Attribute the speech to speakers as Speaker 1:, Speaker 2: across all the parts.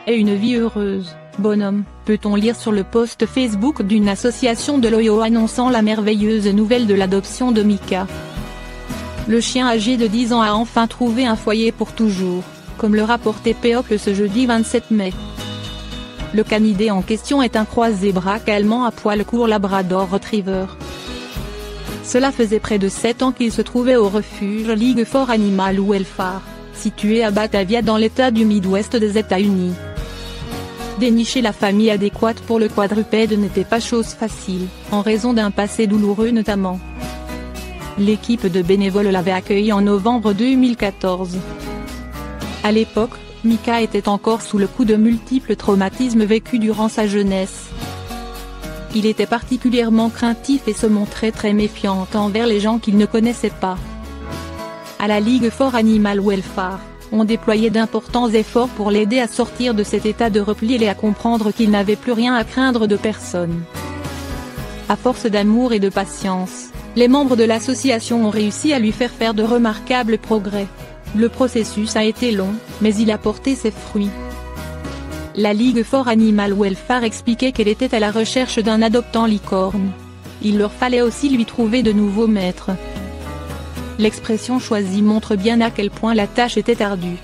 Speaker 1: et une vie heureuse, bonhomme, peut-on lire sur le post Facebook d'une association de l'Ohio annonçant la merveilleuse nouvelle de l'adoption de Mika. Le chien âgé de 10 ans a enfin trouvé un foyer pour toujours, comme le rapportait People ce jeudi 27 mai. Le canidé en question est un croisé-braque allemand à poil court Labrador Retriever. Cela faisait près de 7 ans qu'il se trouvait au refuge League for Animal Welfare, situé à Batavia dans l'état du Midwest des États-Unis. Dénicher la famille adéquate pour le quadrupède n'était pas chose facile, en raison d'un passé douloureux notamment. L'équipe de bénévoles l'avait accueilli en novembre 2014. À l'époque, Mika était encore sous le coup de multiples traumatismes vécus durant sa jeunesse. Il était particulièrement craintif et se montrait très méfiant envers les gens qu'il ne connaissait pas. À la League for Animal Welfare, on déployait d'importants efforts pour l'aider à sortir de cet état de repli et à comprendre qu'il n'avait plus rien à craindre de personne. À force d'amour et de patience, les membres de l'association ont réussi à lui faire de remarquables progrès. Le processus a été long, mais il a porté ses fruits. La League for Animal Welfare expliquait qu'elle était à la recherche d'un adoptant licorne. Il leur fallait aussi lui trouver de nouveaux maîtres. L'expression choisie montre bien à quel point la tâche était ardue.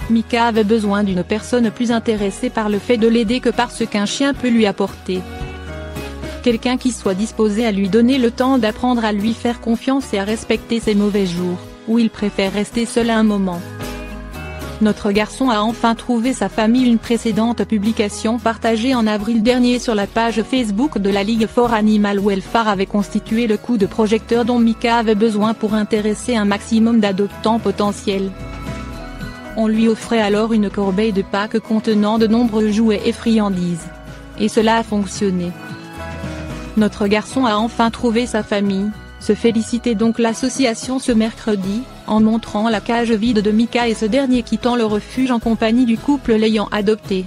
Speaker 1: Mika avait besoin d'une personne plus intéressée par le fait de l'aider que par ce qu'un chien peut lui apporter. Quelqu'un qui soit disposé à lui donner le temps d'apprendre à lui faire confiance et à respecter ses mauvais jours, où il préfère rester seul un moment. Notre garçon a enfin trouvé sa famille. Une précédente publication partagée en avril dernier sur la page Facebook de la League for Animal Welfare avait constitué le coup de projecteur dont Mika avait besoin pour intéresser un maximum d'adoptants potentiels. On lui offrait alors une corbeille de Pâques contenant de nombreux jouets et friandises. Et cela a fonctionné. Notre garçon a enfin trouvé sa famille, se félicitait donc l'association ce mercredi, en montrant la cage vide de Mika et ce dernier quittant le refuge en compagnie du couple l'ayant adopté.